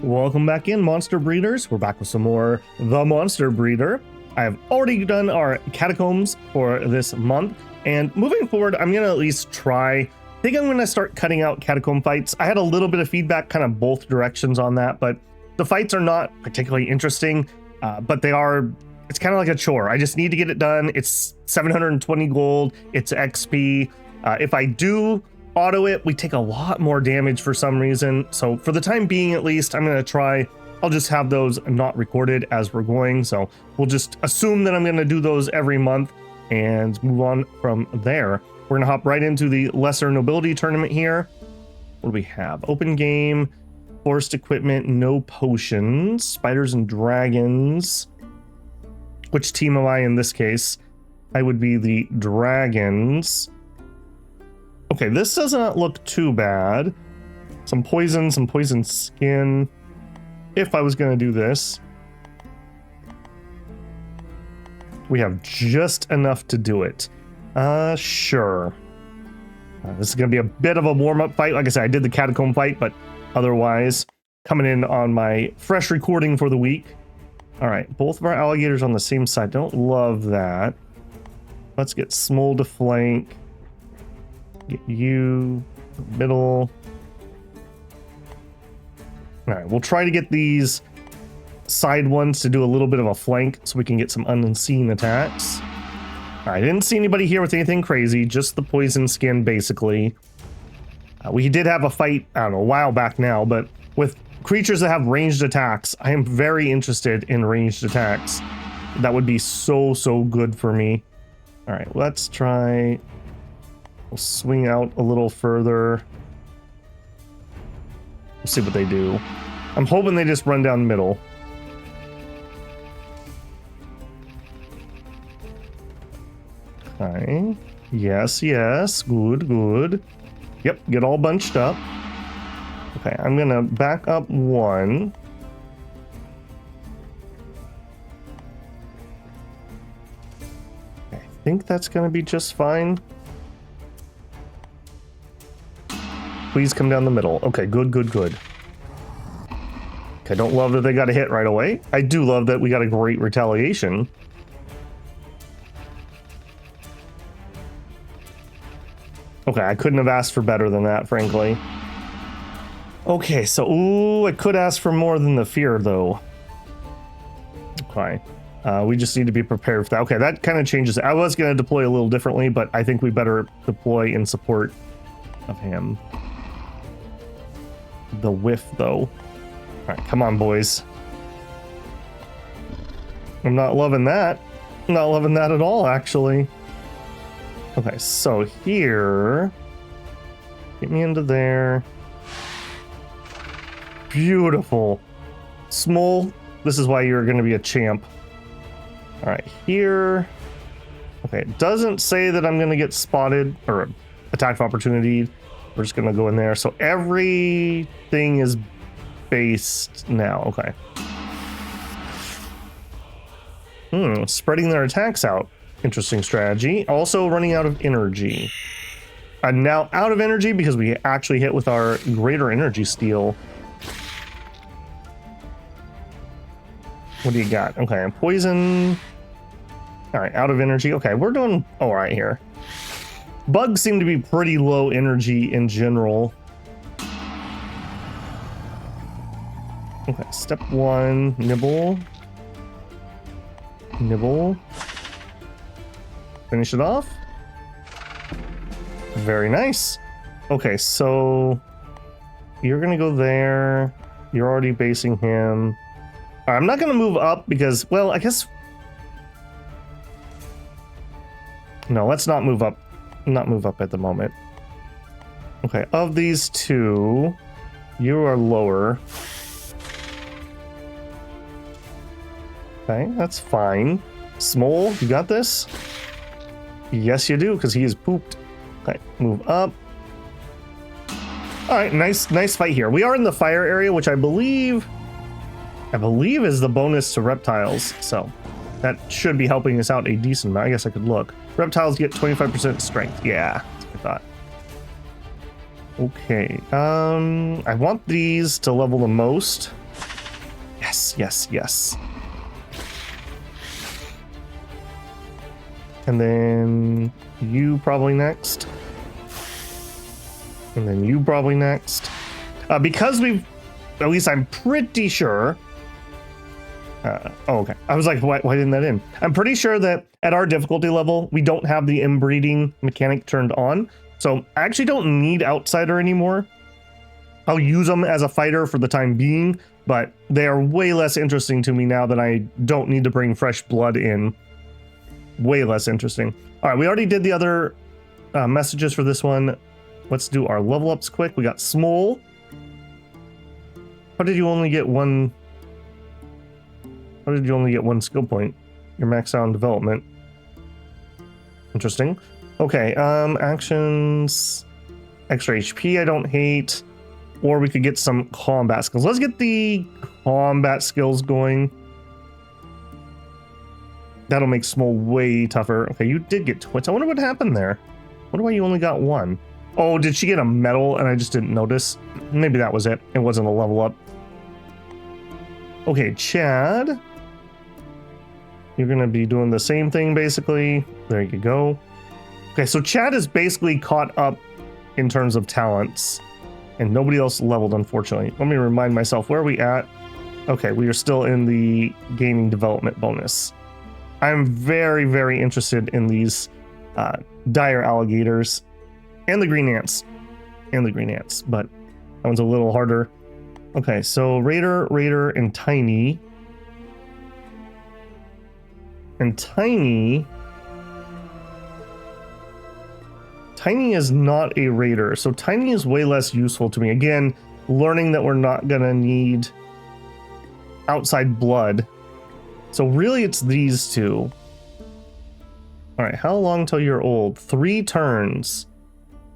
Welcome back in, Monster Breeders. We're back with some more The Monster Breeder. I have already done our catacombs for this month, and moving forward, I'm gonna at least try. I think I'm gonna start cutting out catacomb fights. I had a little bit of feedback kind of both directions on that, but the fights are not particularly interesting, but they are, it's kind of like a chore. I just need to get it done. It's 720 gold, it's XP. If I do auto it, we take a lot more damage for some reason. So for the time being, at least, I'm going to try. I'll just have those not recorded as we're going. So we'll just assume that I'm going to do those every month and move on from there. We're going to hop right into the lesser nobility tournament here. What do we have? Open game, forced equipment, no potions, spiders and dragons. Which team am I in this case? I would be the dragons. Okay, this does not look too bad. Some poison skin. If I was going to do this. We have just enough to do it. Sure. This is going to be a bit of a warm-up fight. Like I said, I did the catacomb fight, but otherwise, coming in on my fresh recording for the week. All right, both of our alligators on the same side. Don't love that. Let's get Smole to flank. Get you, middle. All right, we'll try to get these side ones to do a little bit of a flank so we can get some unseen attacks. All right, I didn't see anybody here with anything crazy, just the poison skin, basically. We did have a fight, I don't know, a while back now, but with creatures that have ranged attacks, I am very interested in ranged attacks. That would be so good for me. All right, let's try... We'll swing out a little further. We'll see what they do. I'm hoping they just run down the middle. Okay. Yes. Good. Yep, get all bunched up. Okay, I'm gonna back up one. I think that's gonna be just fine. Please come down the middle. Okay, good. Okay, don't love that they got a hit right away. I do love that we got a great retaliation. Okay, I couldn't have asked for better than that, frankly. Okay, so, ooh, I could ask for more than the fear, though. Okay, we just need to be prepared for that. Okay, that kind of changes it. I was going to deploy a little differently, but I think we better deploy in support of him. The whiff, though. All right, come on, boys. I'm not loving that. Not loving that at all, actually. Okay, so here... Get me into there. Beautiful. Smole, this is why you're going to be a champ. All right, here... Okay, it doesn't say that I'm going to get spotted or attack of opportunity. We're just going to go in there. So everything is based now. Okay. Spreading their attacks out. Interesting strategy. Also running out of energy. I'm now out of energy because we actually hit with our greater energy steal. What do you got? Okay, poison. All right, out of energy. Okay, we're doing all right here. Bugs seem to be pretty low energy in general. Okay, step one, nibble. Nibble. Finish it off. Very nice. Okay, so you're gonna go there. You're already basing him. I'm not gonna move up because, well, I guess... No, let's not move up. Not move up at the moment. Okay, of these two, you are lower. Okay, that's fine. Smole, you got this? Yes, you do, because he is pooped. Okay, move up. All right, nice fight here. We are in the fire area, which I believe is the bonus to reptiles. So that should be helping us out a decent amount. I guess I could look. Reptiles get 25% strength. Yeah, that's what I thought. Okay, I want these to level the most. Yes, yes, yes. And then you probably next. And then you probably next. Because we've, at least I'm pretty sure. Oh, okay. I was like, why didn't that in? I'm pretty sure that at our difficulty level, we don't have the inbreeding mechanic turned on. So I actually don't need Outsider anymore. I'll use them as a fighter for the time being, but they are way less interesting to me now that I don't need to bring fresh blood in. Way less interesting. All right, we already did the other messages for this one. Let's do our level ups quick. We got Small. How did you only get one? How did you only get one skill point? Your max out on development. Interesting. Okay, actions. Extra HP I don't hate. Or we could get some combat skills. Let's get the combat skills going. That'll make Small way tougher. Okay, you did get twits. I wonder what happened there. I wonder why you only got one. Oh, did she get a medal and I just didn't notice? Maybe that was it. It wasn't a level up. Okay, Chad. You're going to be doing the same thing, basically. There you go. Okay, so Chad is basically caught up in terms of talents. And nobody else leveled, unfortunately. Let me remind myself, where are we at? Okay, we are still in the gaining development bonus. I'm very, very interested in these dire alligators. And the green ants. And the green ants, but that one's a little harder. Okay, so Raider, and Tiny. And Tiny is not a Raider, so Tiny is way less useful to me. Again, learning that we're not gonna need outside blood. So really it's these two. All right, how long till you're old? 3 turns.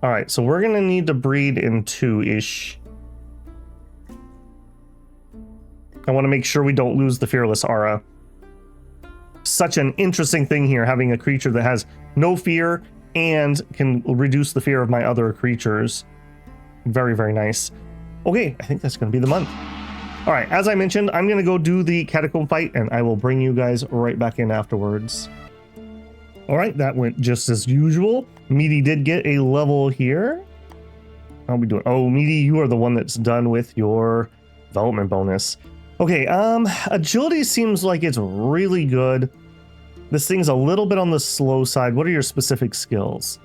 All right, so we're gonna need to breed in 2-ish. I want to make sure we don't lose the Fearless Aura. Such an interesting thing here, having a creature that has no fear and can reduce the fear of my other creatures. Very, very nice. Okay, I think that's going to be the month. All right, as I mentioned, I'm going to go do the catacomb fight, and I will bring you guys right back in afterwards. All right, that went just as usual. Meaty did get a level here. How are we doing? Oh, Meaty, you are the one that's done with your development bonus. Okay, agility seems like it's really good. This thing's a little bit on the slow side. What are your specific skills?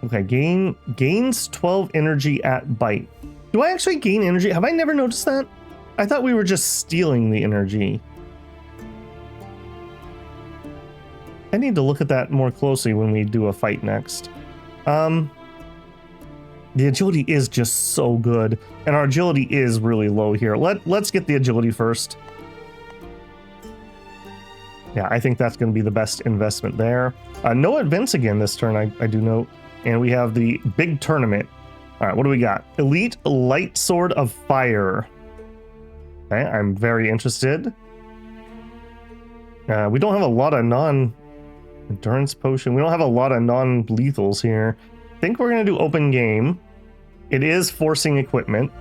Okay, gains 12 energy at bite. Do I actually gain energy? Have I never noticed that? I thought we were just stealing the energy. I need to look at that more closely when we do a fight next. The agility is just so good, and our agility is really low here. Let's get the agility first. Yeah, I think that's going to be the best investment there. No events again this turn, I do note. And we have the big tournament. All right, what do we got? Elite Light Sword of Fire. Okay, I'm very interested. We don't have a lot of endurance potion. We don't have a lot of non-lethals here. I think we're going to do open game. It is forcing equipment.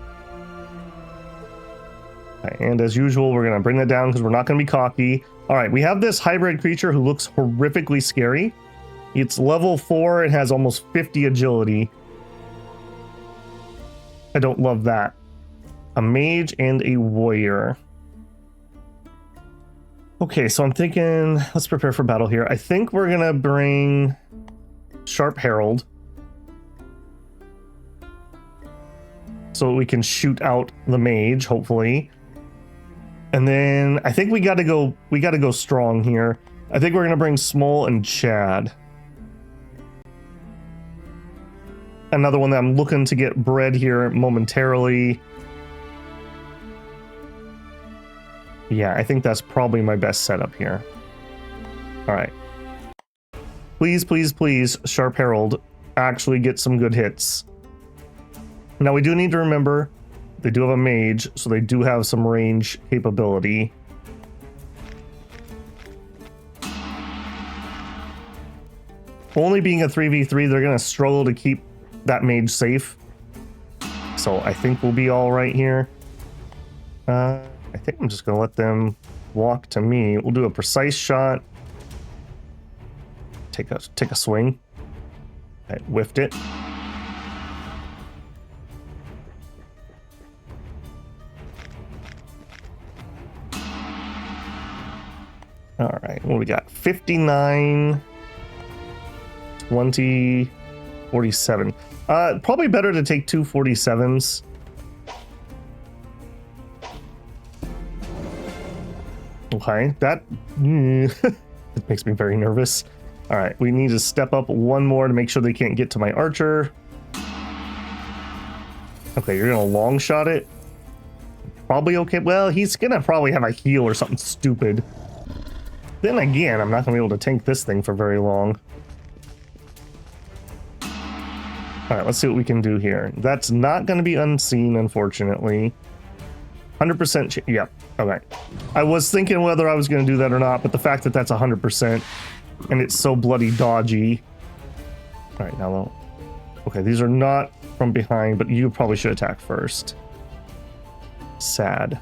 Okay, and as usual, we're going to bring that down because we're not going to be cocky. All right, we have this hybrid creature who looks horrifically scary. It's level 4. It has almost 50 agility. I don't love that. A mage and a warrior. Okay, so I'm thinking, let's prepare for battle here. I think we're going to bring Sharp Herald, so we can shoot out the mage, hopefully. And then I think we got to go strong here. I think we're going to bring Small and Chad. Another one that I'm looking to get bred here momentarily. Yeah, I think that's probably my best setup here. All right. Please, please, please, Sharp Herald, actually get some good hits. Now, we do need to remember, they do have a mage, so they do have some range capability. Only being a 3v3, they're going to struggle to keep that mage safe. So I think we'll be all right here. I think I'm just gonna let them walk to me. We'll do a precise shot. Take a swing. I whiffed it. All right, what do we got? 59, 20, 47. Probably better to take two 47s. Okay, that it makes me very nervous. All right, we need to step up one more to make sure they can't get to my archer. Okay, you're gonna long shot it. Probably okay. Well, he's gonna probably have a heal or something stupid. Then again, I'm not gonna be able to tank this thing for very long. All right, let's see what we can do here. That's not gonna be unseen, unfortunately. 100%. Yep. Okay. I was thinking whether I was gonna do that or not, but the fact that that's 100% and it's so bloody dodgy. All right, now. Okay, these are not from behind, but you probably should attack first. Sad.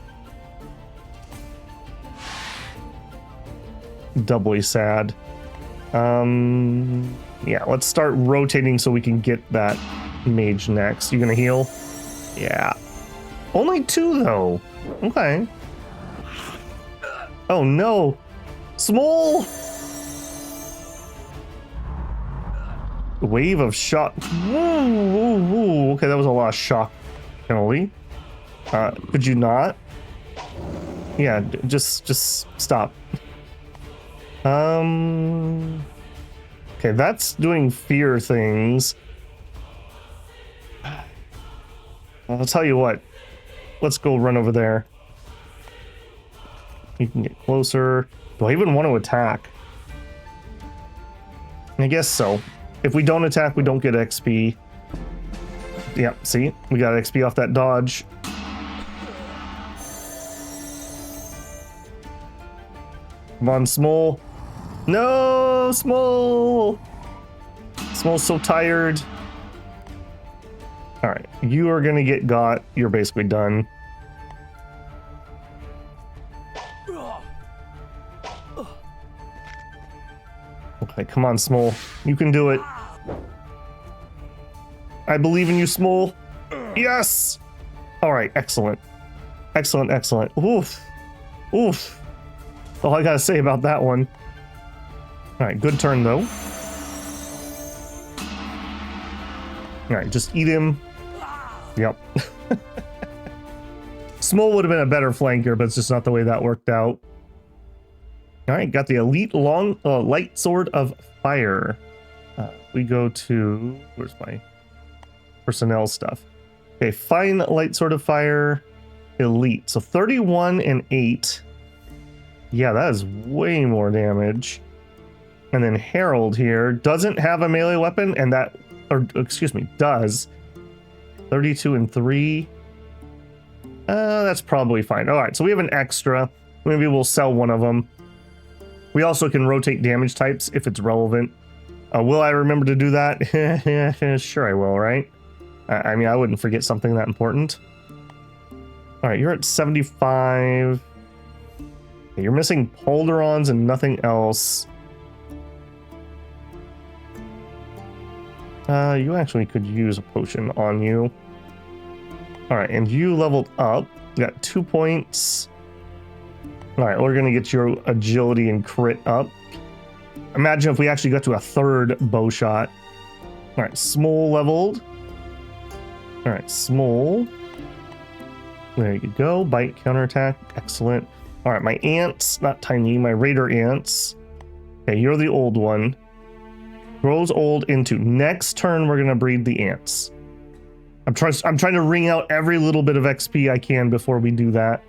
Doubly sad. Yeah, let's start rotating so we can get that mage next. You gonna heal? Yeah. Only two though. Okay. Oh no. Small. Wave of shock. Whoa. Okay, that was a lot of shock penalty. Could you not? Yeah, just stop. Okay, that's doing fear things. I'll tell you what. Let's go run over there. You can get closer. Do I even want to attack? I guess so. If we don't attack, we don't get XP. Yeah, see? We got XP off that dodge. Come on, Small. No, Small! Small's so tired. Alright, you are gonna get got. You're basically done. Okay, come on, Small. You can do it. I believe in you, Small. Yes! Alright, excellent. Excellent. Oof. That's all I gotta say about that one. Alright, good turn, though. Alright, just eat him. Yep. Small would have been a better flanker, but it's just not the way that worked out. Alright, got the elite long light sword of fire. We go to... Where's my personnel stuff? Okay, fine light sword of fire. Elite. So 31 and 8. Yeah, that is way more damage. And then Herald here doesn't have a melee weapon, and that... Or, excuse me, does. 32 and 3. That's probably fine. Alright, so we have an extra. Maybe we'll sell one of them. We also can rotate damage types if it's relevant. Will I remember to do that? Sure I will, right? I mean, I wouldn't forget something that important. Alright, you're at 75. Okay, you're missing Polderons and nothing else. You actually could use a potion on you. Alright, and you leveled up. You got 2 points. Alright, we're gonna get your agility and crit up. Imagine if we actually got to a 3rd bow shot. Alright, Small leveled. Alright, Small. There you go. Bite, counterattack. Excellent. Alright, my ants, not tiny, my raider ants. Okay, you're the old one. Grows old into. Next turn, we're gonna breed the ants. I'm trying to wring out every little bit of XP I can before we do that.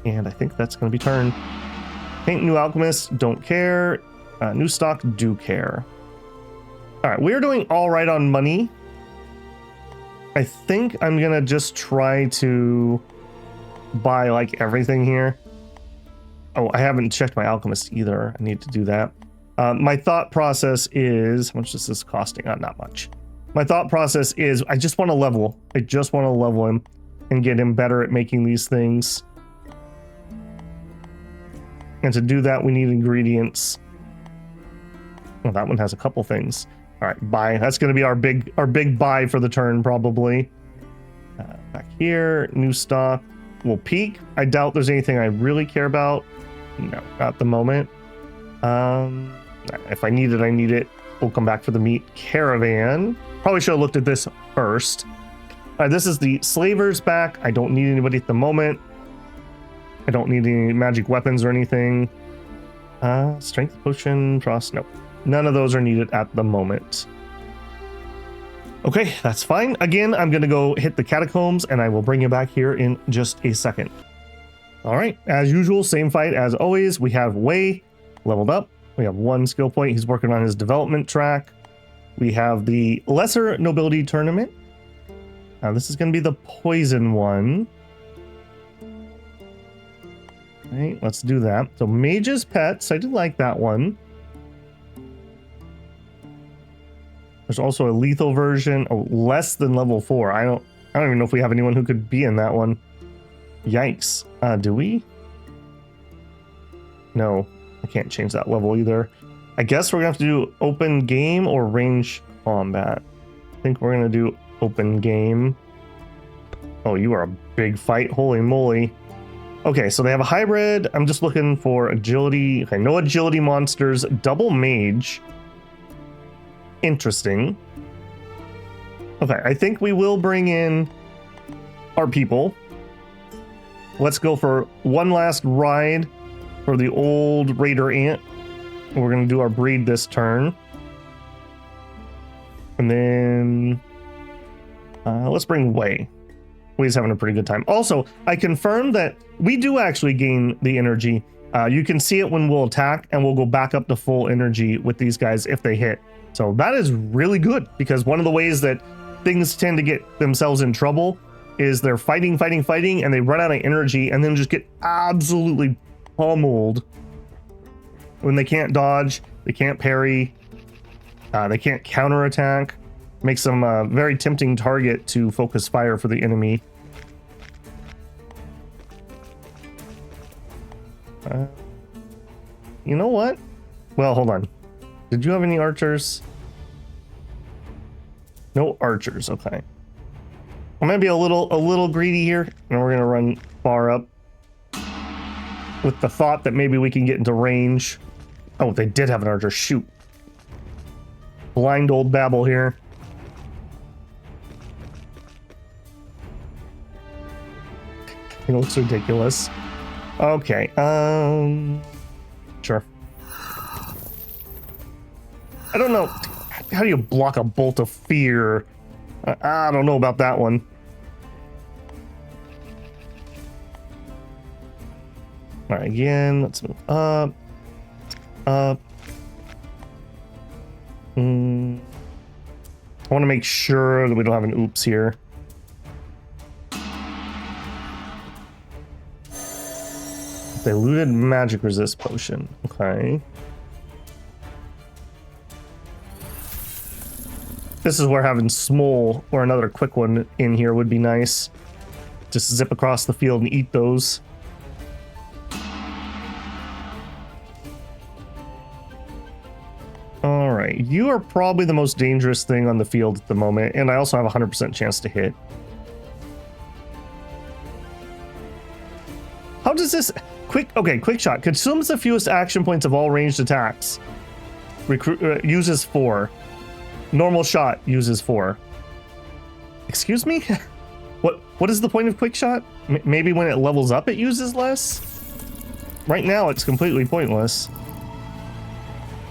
And I think that's gonna be turn. Paint new alchemist, don't care. New stock, do care. Alright, we're doing alright on money. I think I'm gonna just try to buy like everything here. Oh, I haven't checked my alchemist either. I need to do that. My thought process is, how much is this costing? Not much. My thought process is I just want to level. I just want to level him. and get him better at making these things. And to do that, we need ingredients. Well, that one has a couple things. All right, buy. That's going to be our big buy for the turn, probably. Back here, new stock. We'll peek. I doubt there's anything I really care about. No, not at the moment. If I need it, I need it. We'll come back for the meat caravan. Probably should have looked at this first. All right, this is the slavers back. I don't need anybody at the moment. I don't need any magic weapons or anything. Strength potion, frost. Nope. None of those are needed at the moment. Okay, that's fine. Again, I'm going to go hit the catacombs and I will bring you back here in just a second. All right, as usual, same fight as always. We have Wei leveled up. We have 1 skill point. He's working on his development track. We have the lesser nobility tournament. Now this is going to be the poison one. All right, let's do that. So mage's pets. I did like that one. There's also a lethal version, less than level 4. I don't even know if we have anyone who could be in that one. Yikes. Do we? No, I can't change that level either. I guess we're gonna have to do open game or range combat. I think we're gonna do open game. Oh, you are a big fight. Holy moly. Okay, so they have a hybrid. I'm just looking for agility. Okay, no agility monsters. Double mage. Interesting. Okay, I think we will bring in our people. Let's go for one last ride for the old raider ant. We're going to do our breed this turn. And then let's bring Wei. Wei's having a pretty good time. Also, I confirmed that we do actually gain the energy. You can see it when we'll attack, and we'll go back up to full energy with these guys if they hit. So that is really good, because one of the ways that things tend to get themselves in trouble is they're fighting, and they run out of energy and then just get absolutely pummeled when they can't dodge, they can't parry, they can't counterattack. Makes them a very tempting target to focus fire for the enemy. You know what? Well, hold on. Did you have any archers? No archers. Okay. I'm gonna be a little greedy here, and we're gonna run far up with the thought that maybe we can get into range. Oh, they did have an archer. Shoot. Blind old babble here. It looks ridiculous. Okay. Sure. I don't know. How do you block a bolt of fear? I don't know about that one. All right, again, let's move up. Up. I want to make sure that we don't have an oops here. Diluted magic resist potion. Okay. This is where having Smole or another quick one in here would be nice. Just zip across the field and eat those. All right, you are probably the most dangerous thing on the field at the moment, and I also have a 100% chance to hit. How does this... Quick shot. Consumes the fewest action points of all ranged attacks. Uses 4. Normal shot uses 4. Excuse me? What is the point of quick shot? Maybe when it levels up it uses less? Right now it's completely pointless.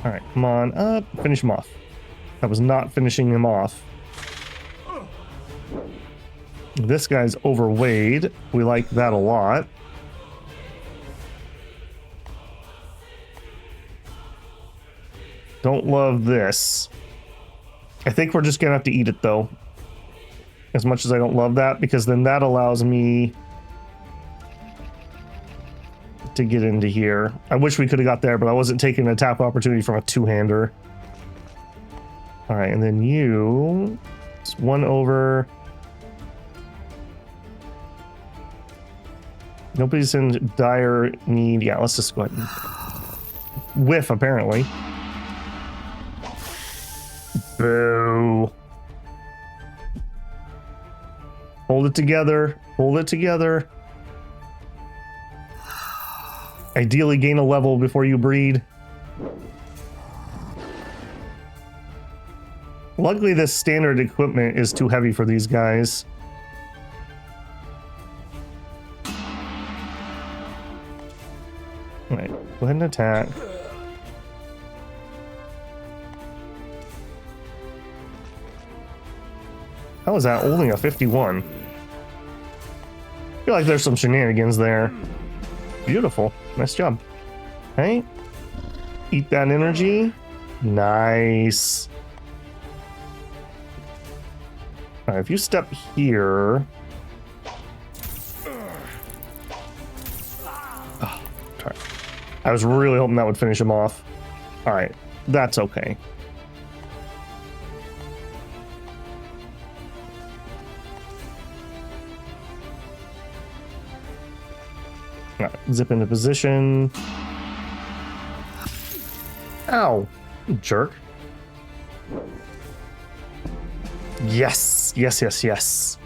Alright, come on up. Finish him off. That was not finishing him off. This guy's overweight. We like that a lot. Don't love this. I think we're just gonna have to eat it though. As much as I don't love that, because then that allows me to get into here. I wish we could have got there, but I wasn't taking an attack opportunity from a two-hander. All right, and then you, it's 1 over. Nobody's in dire need. Yeah, let's just go ahead and whiff, apparently. Boo. Hold it together. Hold it together. Ideally gain a level before you breed. Luckily, this standard equipment is too heavy for these guys. Alright, go ahead and attack. How is that only a 51? I feel like there's some shenanigans there. Beautiful. Nice job. Hey, eat that energy. Nice. All right, if you step here. Oh, sorry. I was really hoping that would finish him off. All right, that's okay. All right, zip into position. Ow, jerk. Yes, yes, yes, yes.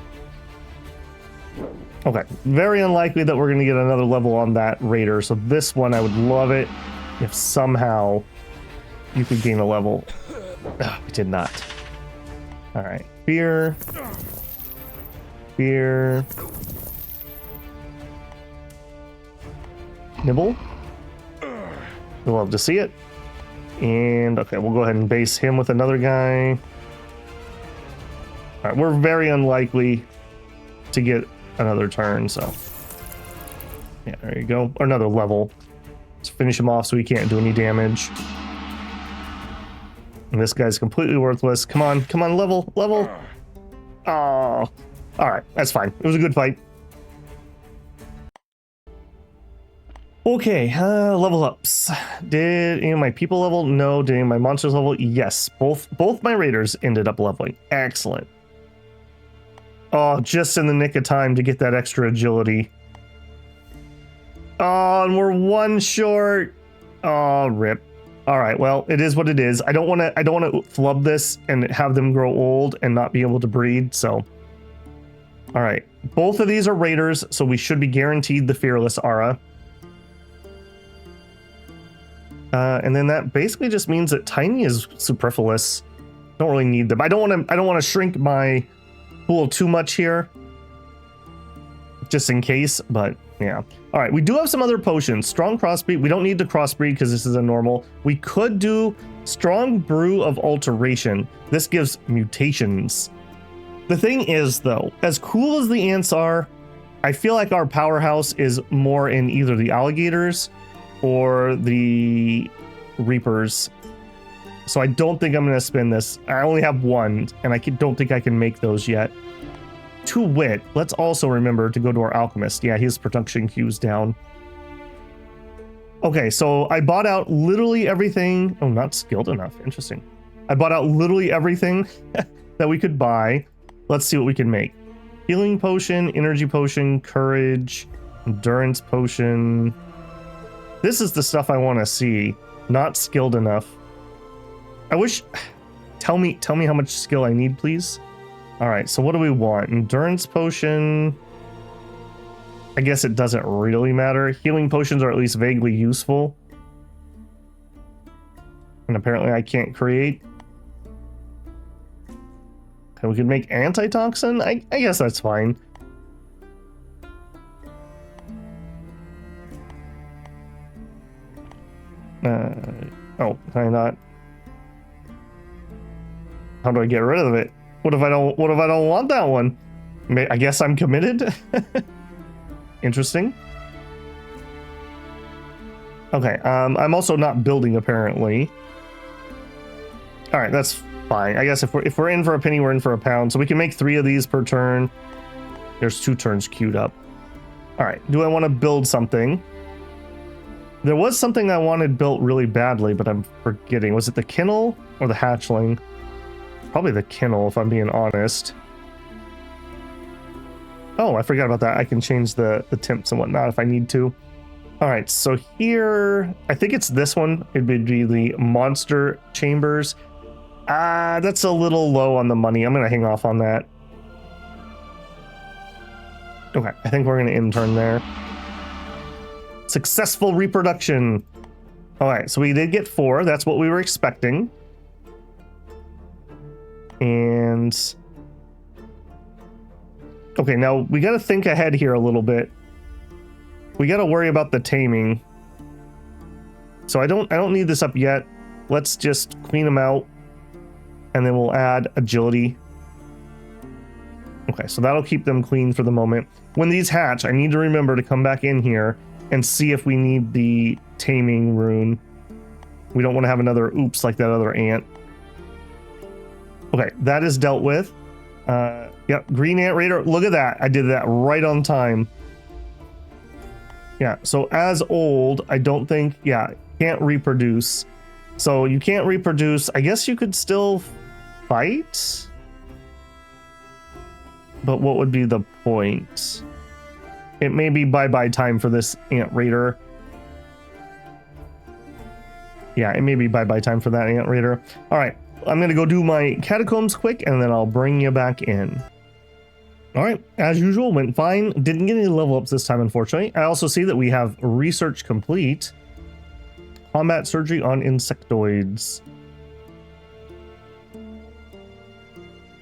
Okay, very unlikely that we're going to get another level on that raider, so this one I would love it if somehow you could gain a level. Oh, we did not. All right, fear. Fear. Nibble. We'll love to see it. And okay, we'll go ahead and base him with another guy. All right, we're very unlikely to get another turn, so yeah, there you go. Or another level. Let's finish him off so he can't do any damage. And this guy's completely worthless. Come on, come on, level, level. Oh, all right, that's fine. It was a good fight. Okay, level ups. Did any of my people level? No. Did any of my monsters level? Yes. Both my raiders ended up leveling. Excellent. Oh, just in the nick of time to get that extra agility. Oh, and we're one short. Oh, rip. All right, well, it is what it is. I don't want to flub this and have them grow old and not be able to breed, so. All right, both of these are raiders, so we should be guaranteed the fearless aura. And then that basically just means that tiny is superfluous. Don't really need them. I don't want to shrink my pool too much here, just in case. But yeah. All right. We do have some other potions. Strong crossbreed. We don't need to crossbreed because this is a normal. We could do strong brew of alteration. This gives mutations. The thing is, though, as cool as the ants are, I feel like our powerhouse is more in either the alligators or the reapers. So I don't think I'm going to spin this. I only have one, and I don't think I can make those yet. To wit, let's also remember to go to our alchemist. Yeah, his production queue's down. Okay, so I bought out literally everything. Oh, not skilled enough. Interesting. I bought out literally everything that we could buy. Let's see what we can make. Healing potion, energy potion, courage, endurance potion. This is the stuff I want to see. Not skilled enough. I wish. Tell me how much skill I need, please. All right, so what do we want? Endurance potion. I guess it doesn't really matter. Healing potions are at least vaguely useful. And apparently I can't create. Okay, we could make antitoxin. I guess that's fine. Oh, can I not? How do I get rid of it? What if I don't want that one? I guess I'm committed. Interesting. Okay, I'm also not building apparently. All right, that's fine. I guess if we're in for a penny, we're in for a pound. So we can make 3 of these per turn. There's 2 turns queued up. All right, do I want to build something? There was something I wanted built really badly, but I'm forgetting. Was it the kennel or the hatchling? Probably the kennel, if I'm being honest. Oh, I forgot about that. I can change the temps and whatnot if I need to. All right, so here, I think it's this one. It would be the monster chambers. That's a little low on the money. I'm going to hang off on that. Okay, I think we're going to intern there. Successful reproduction. All right, so we did get 4. That's what we were expecting. And okay, now we got to think ahead here a little bit. We got to worry about the taming. So I don't need this up yet. Let's just clean them out, and then we'll add agility. Okay, so that'll keep them clean for the moment. When these hatch, I need to remember to come back in here and see if we need the taming rune. We don't want to have another oops like that other ant. Okay, that is dealt with. Yep, green ant raider. Look at that. I did that right on time. Yeah, so as old, I don't think, yeah, can't reproduce. So you can't reproduce. I guess you could still fight? But what would be the point? It may be bye-bye time for this ant raider. Yeah, it may be bye-bye time for that ant raider. All right, I'm going to go do my catacombs quick, and then I'll bring you back in. All right, as usual, went fine. Didn't get any level ups this time, unfortunately. I also see that we have research complete. Combat surgery on insectoids.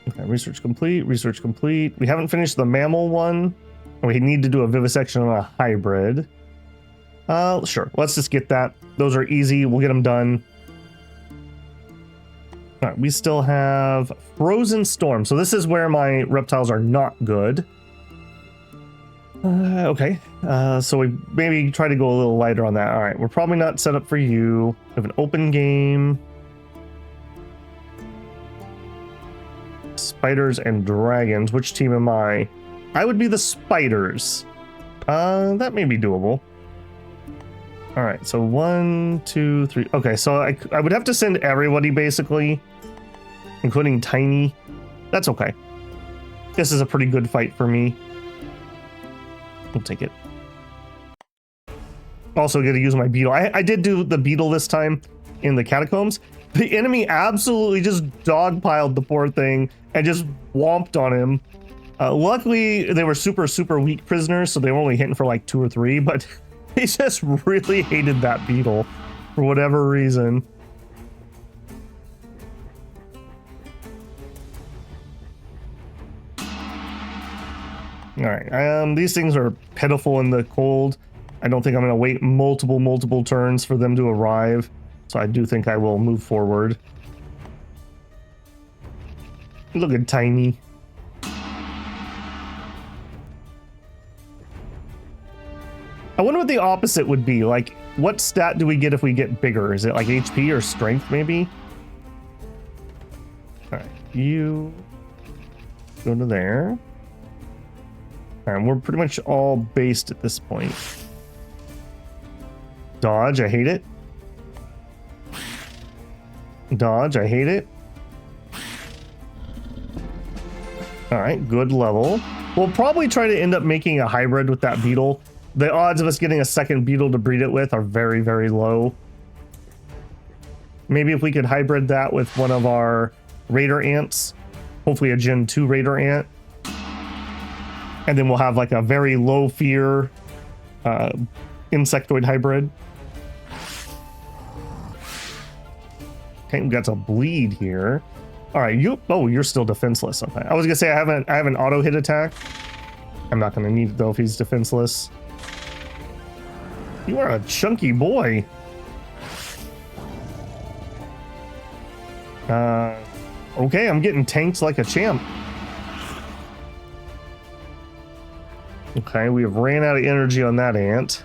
Okay, research complete, research complete. We haven't finished the mammal one. We need to do a vivisection on a hybrid. Sure, let's just get that. Those are easy, we'll get them done. All right, we still have Frozen Storm. So this is where my reptiles are not good. Okay, so we maybe try to go a little lighter on that. All right, we're probably not set up for you. We have an open game. Spiders and dragons. Which team am I? I would be the spiders. That may be doable. All right, so 1, 2, 3. Okay, so I would have to send everybody basically, including Tiny. That's okay. This is a pretty good fight for me. We'll take it. Also get to use my beetle. I did do the beetle this time in the catacombs. The enemy absolutely just dogpiled the poor thing and just whomped on him. Luckily, they were super weak prisoners, so they were only hitting for like 2 or 3, but he just really hated that beetle for whatever reason. All right, these things are pitiful in the cold. I don't think I'm going to wait multiple turns for them to arrive, so I do think I will move forward. Look at Tiny. I wonder what the opposite would be. Like, what stat do we get if we get bigger? Is it like HP or strength, maybe? All right, you go to there. All right, we're pretty much all based at this point. Dodge, I hate it. Dodge, I hate it. All right, good level. We'll probably try to end up making a hybrid with that beetle. The odds of us getting a second beetle to breed it with are very low. Maybe if we could hybrid that with one of our raider ants, hopefully a Gen 2 raider ant. And then we'll have like a very low fear insectoid hybrid. Okay, we got to bleed here. All right, you're still defenseless. Okay, I was gonna say I have an auto hit attack. I'm not gonna need it though if he's defenseless. You are a chunky boy. Okay, I'm getting tanked like a champ. Okay, we have ran out of energy on that ant.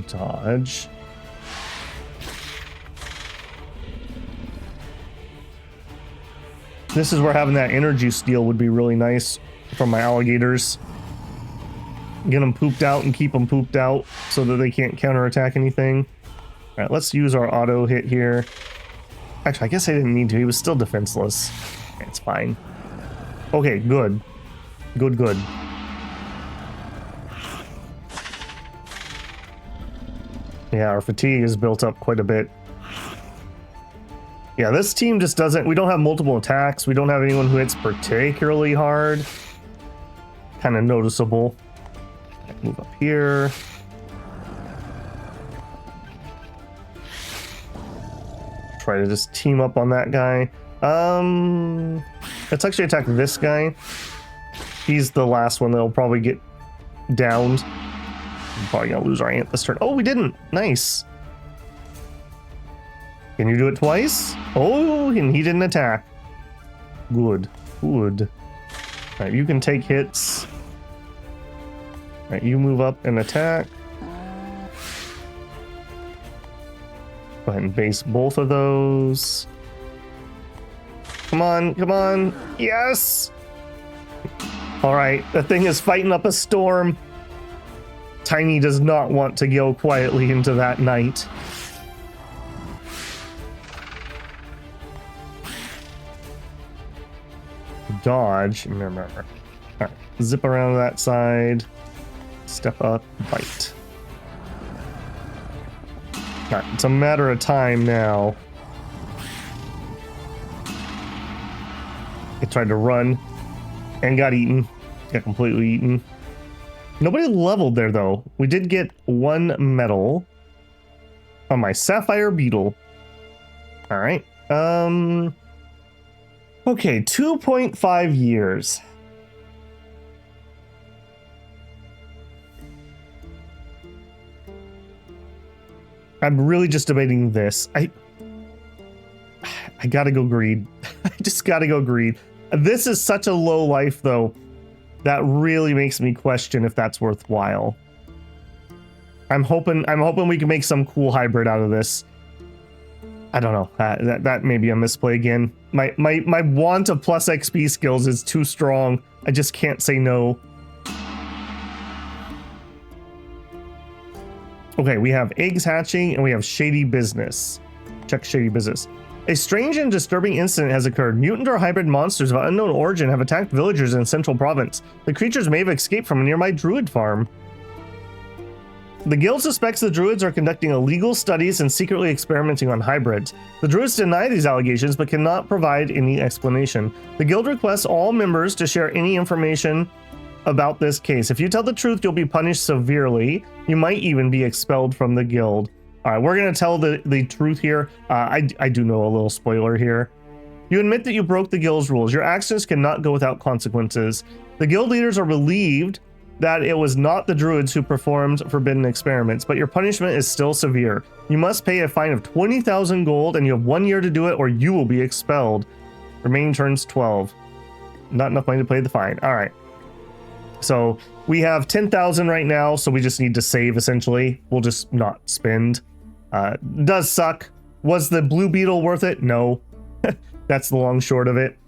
Dodge. This is where having that energy steal would be really nice from my alligators. Get them pooped out and keep them pooped out so that they can't counterattack anything. All right, let's use our auto hit here. Actually, I guess I didn't need to. He was still defenseless. Okay, it's fine. Okay, good. Good, good. Yeah, our fatigue is built up quite a bit. Yeah, this team just doesn't... We don't have multiple attacks. We don't have anyone who hits particularly hard. Kind of noticeable. Move up here. Try to just team up on that guy. Let's actually attack this guy. He's the last one that'll probably get downed. We're probably gonna lose our ant this turn. Oh, we didn't. Nice. Can you do it twice? Oh, and he didn't attack. Good. Good. All right, you can take hits. All right, you move up and attack. Go ahead and base both of those. Come on, come on. Yes! All right, the thing is fighting up a storm. Tiny does not want to go quietly into that night. Dodge. Remember. All right, zip around that side. Step up, bite. All right, it's a matter of time now. It tried to run and got eaten. Got completely eaten. Nobody leveled there though. We did get 1 medal on my sapphire beetle. All right. Okay, 2.5 years. I'm really just debating this. I gotta go greed. I just gotta go greed. This is such a low life though. That really makes me question if that's worthwhile. I'm hoping we can make some cool hybrid out of this. I don't know. That may be a misplay again. My want of plus XP skills is too strong. I just can't say no. Okay, we have eggs hatching and we have shady business. Check shady business. A strange and disturbing incident has occurred. Mutant or hybrid monsters of unknown origin have attacked villagers in Central Province. The creatures may have escaped from a nearby druid farm. The guild suspects the druids are conducting illegal studies and secretly experimenting on hybrids. The druids deny these allegations but cannot provide any explanation. The guild requests all members to share any information about this case. If you tell the truth, you'll be punished severely. You might even be expelled from the guild. All right, we're going to tell the truth here. I do know a little spoiler here. You admit that you broke the guild's rules. Your actions cannot go without consequences. The guild leaders are relieved that it was not the druids who performed forbidden experiments, but your punishment is still severe. You must pay a fine of 20,000 gold, and you have 1 year to do it, or you will be expelled. Remaining turns 12. Not enough money to pay the fine. All right. So we have 10,000 right now, so we just need to save, essentially. We'll just not spend. Does suck. Was the blue beetle worth it? No. That's the long short of it.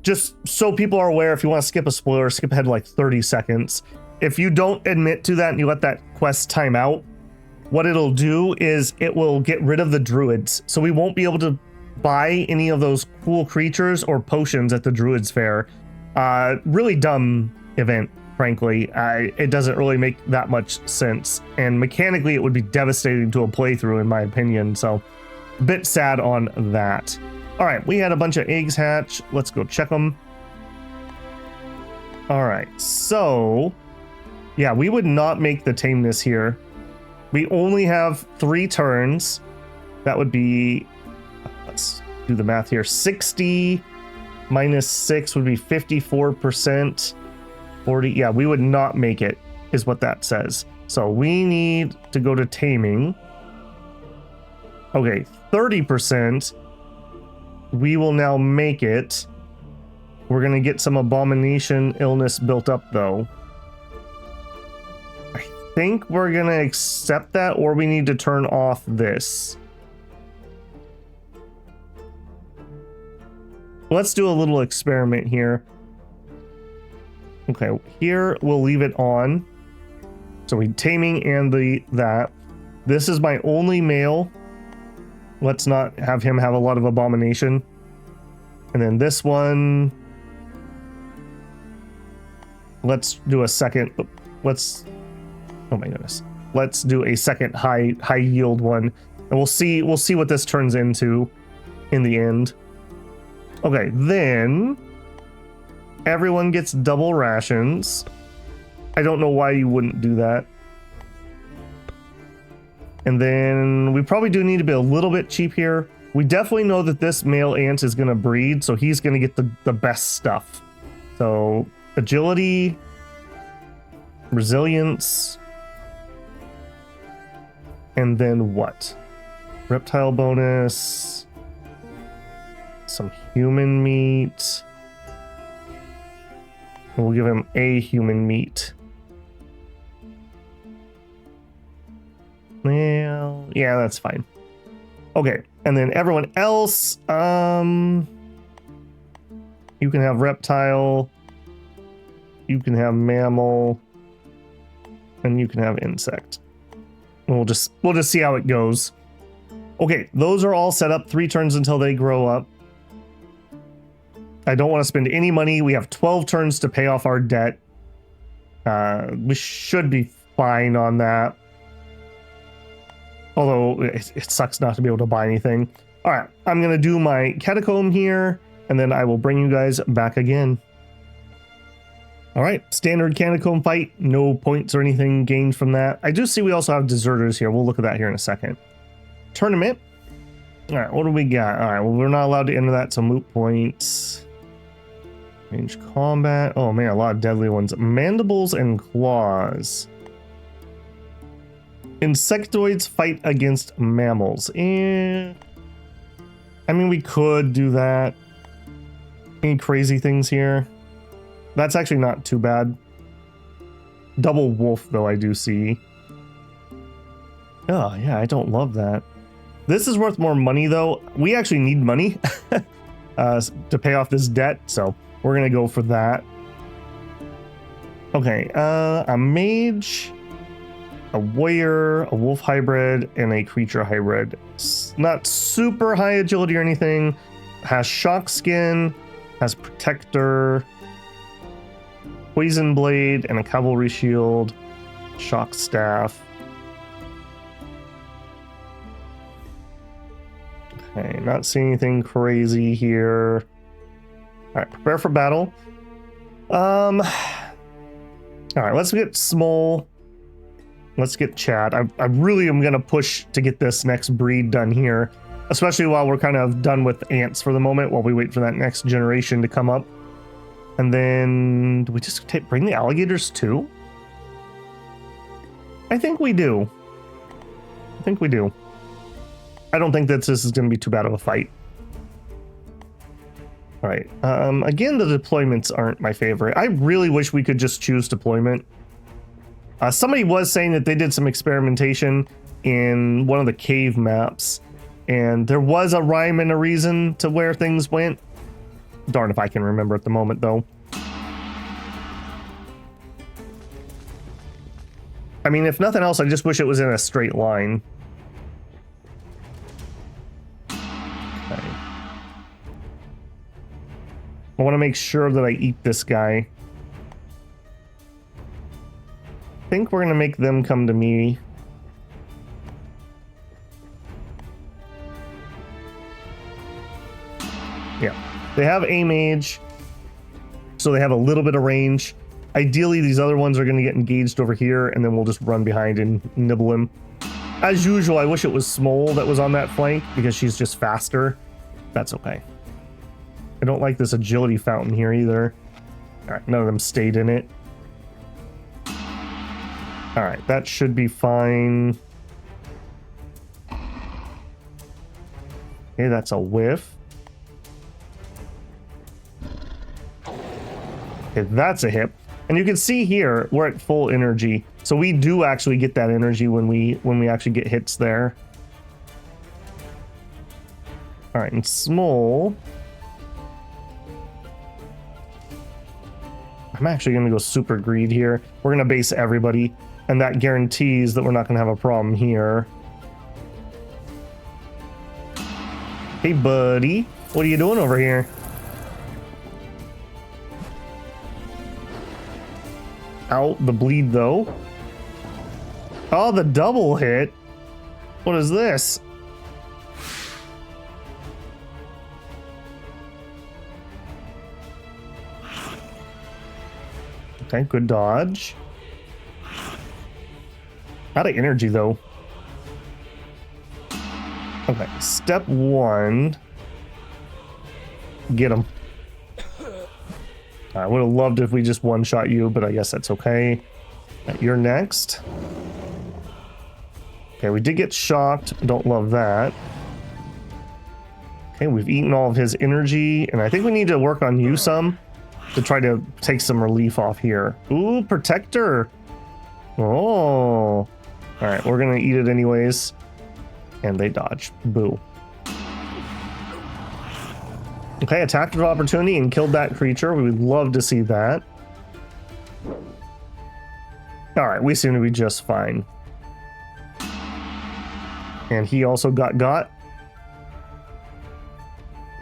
Just so people are aware, if you want to skip a spoiler, skip ahead like 30 seconds. If you don't admit to that and you let that quest time out, what it'll do is it will get rid of the druids. So we won't be able to buy any of those cool creatures or potions at the druids fair. Really dumb event, frankly. It doesn't really make that much sense, and mechanically it would be devastating to a playthrough in my opinion, so a bit sad on that. All right, we had a bunch of eggs hatch. Let's go check them. All right, so yeah, we would not make the tameness here. We only have 3 turns. That would be, let's do the math here, 60 minus 6 would be 54%. 40, yeah, we would not make it, is what that says. So we need to go to taming. Okay, 30%. We will now make it. We're gonna get some abomination illness built up though. I think we're gonna accept that, or we need to turn off this. Let's do a little experiment here. Okay, here we'll leave it on. So we taming and that. This is my only male. Let's not have him have a lot of abomination. And then this one, let's do a second. Let's, oh my goodness. Let's do a second high yield one, and we'll see what this turns into in the end. Okay, then everyone gets double rations. I don't know why you wouldn't do that. And then we probably do need to be a little bit cheap here. We definitely know that this male ant is going to breed, so he's going to get the best stuff. So agility, resilience, and then what? Reptile bonus, some human meat. We'll give him a human meat. Well, yeah, that's fine. Okay, and then everyone else, you can have reptile, you can have mammal, and you can have insect. We'll just see how it goes. Okay, those are all set up. 3 turns until they grow up. I don't want to spend any money. We have 12 turns to pay off our debt. We should be fine on that. Although it sucks not to be able to buy anything. All right, I'm going to do my catacomb here, and then I will bring you guys back again. All right, standard catacomb fight. No points or anything gained from that. I do see we also have deserters here. We'll look at that here in a second. Tournament. All right, what do we got? All right, well, we're not allowed to enter that, so moot points. Range combat. Oh man, a lot of deadly ones. Mandibles and claws. Insectoids fight against mammals. I mean, we could do that. Any crazy things here? That's actually not too bad. Double wolf, though, I do see. Oh, yeah, I don't love that. This is worth more money, though. We actually need money to pay off this debt, so we're going to go for that. Okay, a mage, a warrior, a wolf hybrid, and a creature hybrid. Not super high agility or anything. Has shock skin, has protector, poison blade, and a cavalry shield, shock staff. Okay, not seeing anything crazy here. All right, prepare for battle. All right, let's get small. Let's get Chad. I really am going to push to get this next breed done here, especially while we're kind of done with ants for the moment while we wait for that next generation to come up. And then do we just bring the alligators too? I think we do. I think we do. I don't think that this is going to be too bad of a fight. All right. Again, the deployments aren't my favorite. I really wish we could just choose deployment. Somebody was saying that they did some experimentation in one of the cave maps, and there was a rhyme and a reason to where things went. Darn if I can remember at the moment, though. I mean, if nothing else, I just wish it was in a straight line. Okay. I want to make sure that I eat this guy. I think we're going to make them come to me. Yeah. They have a mage, so they have a little bit of range. Ideally, these other ones are going to get engaged over here, and then we'll just run behind and nibble him. As usual, I wish it was Smole that was on that flank, because she's just faster. That's okay. I don't like this agility fountain here either. All right, none of them stayed in it. All right, that should be fine. Okay, that's a whiff. Okay, that's a hit. And you can see here, we're at full energy. So we do actually get that energy when we actually get hits there. All right, and Small. I'm actually going to go super greed here. We're going to base everybody, and that guarantees that we're not going to have a problem here. Hey, buddy. What are you doing over here? out the bleed though. Oh, the double hit. What is this? Okay, good dodge. Out of energy though. Okay, step one. Get him. I would have loved if we just one-shot you, but I guess that's okay. You're next. Okay, we did get shocked. Don't love that. Okay, we've eaten all of his energy, and I think we need to work on you some to try to take some relief off here. Ooh, protector. Oh. All right, we're gonna eat it anyways. And they dodge. Boo. Okay, attacked with opportunity and killed that creature. We would love to see that. All right, we seem to be just fine. And he also got.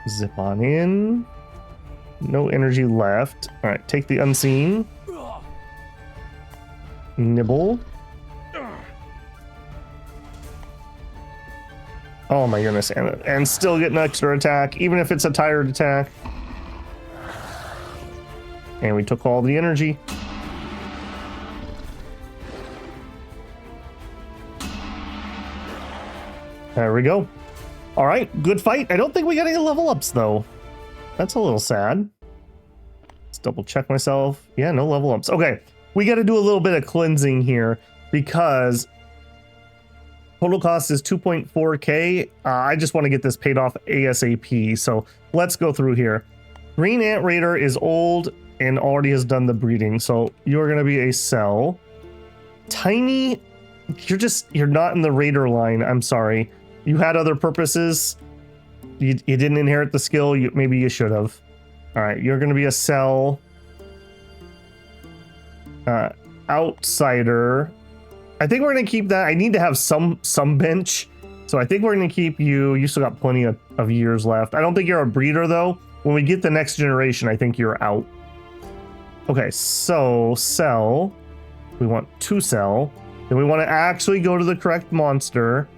Zip on in. No energy left. All right, take the unseen. Nibble. Oh my goodness, and still get an extra attack, even if it's a tired attack. And we took all the energy. There we go. All right, good fight. I don't think we got any level ups though. That's a little sad. Let's double check myself. Yeah, no level ups. Okay, we got to do a little bit of cleansing here because total cost is 2.4k. I just want to get this paid off ASAP. So let's go through here. Green Ant Raider is old and already has done the breeding. So you're going to be a cell. Tiny, you're not in the Raider line. I'm sorry. You had other purposes. You didn't inherit the skill. Maybe you should have. All right, you're going to be a cell. Outsider. I think we're going to keep that. I need to have some bench. So I think we're going to keep you. You still got plenty of years left. I don't think you're a breeder, though. When we get the next generation, I think you're out. Okay, so sell. We want to sell. Then we want to actually go to the correct monster.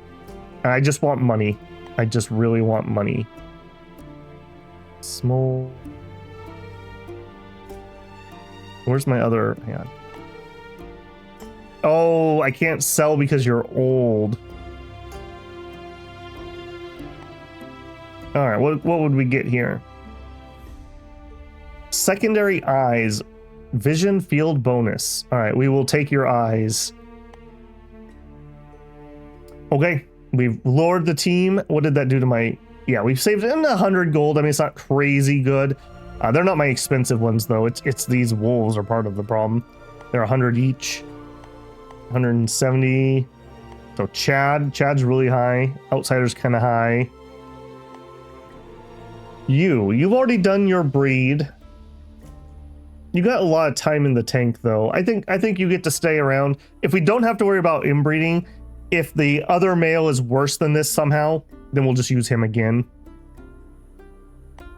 And I just want money. I just really want money. Small. Where's my other hand? Oh, I can't sell because you're old. All right, what would we get here? Secondary eyes, vision field bonus. All right, we will take your eyes. Okay, we've lowered the team. What did that do to my... Yeah, we've saved in 100 gold. I mean, it's not crazy good. They're not my expensive ones, though. It's these wolves are part of the problem. They're 100 each. 170. So Chad's really high. Outsider's kind of high. You've already done your breed. You got a lot of time in the tank, though. I think you get to stay around. If we don't have to worry about inbreeding, if the other male is worse than this somehow, then we'll just use him again.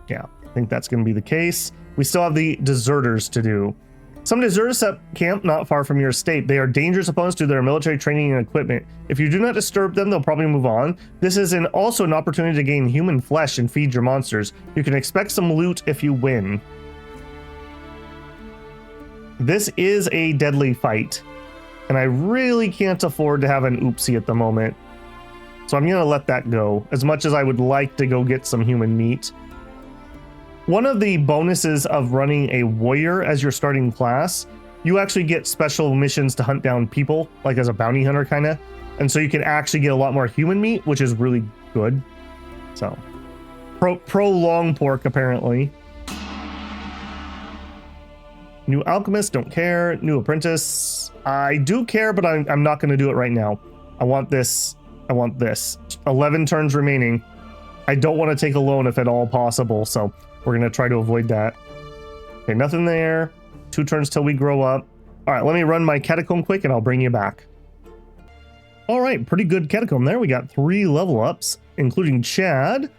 Yeah, I think that's going to be the case. We still have the deserters to do. Some deserters set camp not far from your estate. They are dangerous opponents to their military training and equipment. If you do not disturb them, they'll probably move on. This is also an opportunity to gain human flesh and feed your monsters. You can expect some loot if you win. This is a deadly fight, and I really can't afford to have an oopsie at the moment. So I'm going to let that go, as much as I would like to go get some human meat. One of the bonuses of running a warrior as your starting class, you actually get special missions to hunt down people, like as a bounty hunter kind of. And so you can actually get a lot more human meat, which is really good. So, pro long pork, apparently. New alchemist, don't care. New apprentice, I do care, but I'm not going to do it right now. I want this. 11 turns remaining. I don't want to take a loan if at all possible, so we're going to try to avoid that. Okay, nothing there. 2 turns till we grow up. All right, let me run my catacomb quick and I'll bring you back. All right, pretty good catacomb there. We got 3 level ups, including Chad.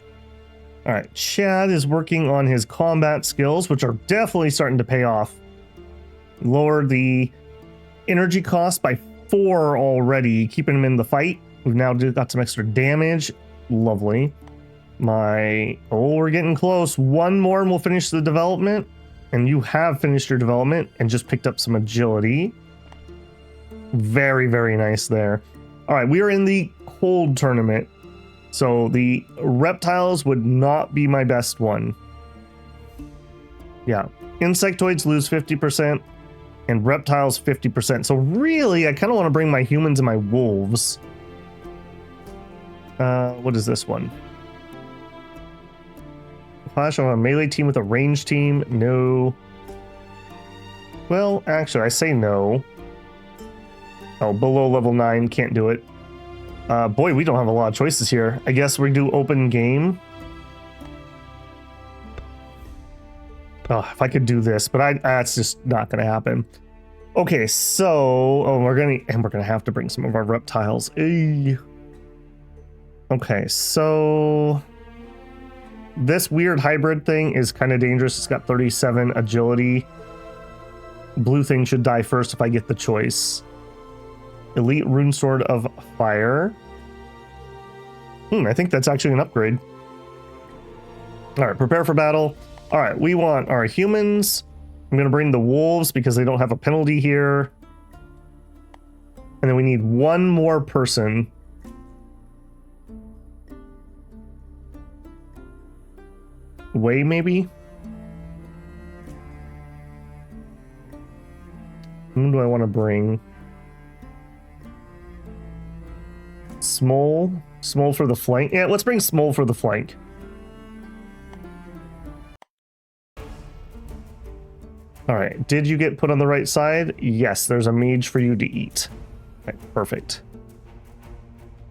All right, Chad is working on his combat skills, which are definitely starting to pay off. Lower the energy cost by 4 already, keeping him in the fight. We've now got some extra damage. Lovely. We're getting close. One more and we'll finish the development. And you have finished your development and just picked up some agility. Very, very nice there. All right, we are in the cold tournament. So the reptiles would not be my best one. Yeah, insectoids lose 50% and reptiles 50%. So really, I kind of want to bring my humans and my wolves. What is this one? Clash on a melee team with a range team? No. Well, actually, I say no. Oh, below level 9, can't do it. Boy, we don't have a lot of choices here. I guess we do open game. Oh, if I could do this, but that's just not going to happen. Okay, so we're gonna have to bring some of our reptiles. Eey. Okay, so this weird hybrid thing is kind of dangerous. It's got 37 agility. Blue thing should die first if I get the choice. Elite Rune Sword of Fire. I think that's actually an upgrade. All right, prepare for battle. All right, we want our humans. I'm going to bring the wolves because they don't have a penalty here. And then we need one more person. Way, maybe? Whom do I want to bring? Small for the flank. Yeah, let's bring Small for the flank. All right, did you get put on the right side? Yes, there's a mage for you to eat. Okay, perfect.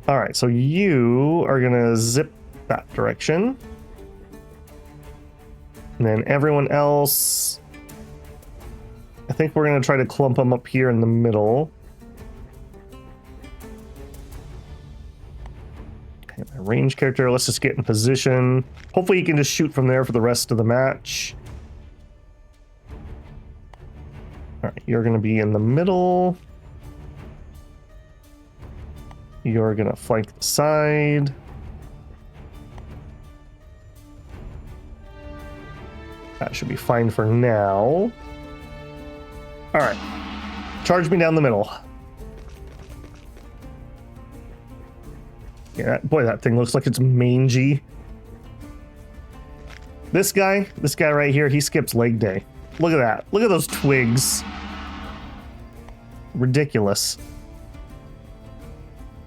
All right, so you are gonna zip that direction. And then everyone else, I think we're gonna try to clump them up here in the middle. Okay, my range character, let's just get in position. Hopefully you can just shoot from there for the rest of the match. All right, you're gonna be in the middle. You're gonna flank the side. That should be fine for now. All right, charge me down the middle. Yeah, boy, that thing looks like it's mangy. This guy right here, he skips leg day. Look at that. Look at those twigs. Ridiculous.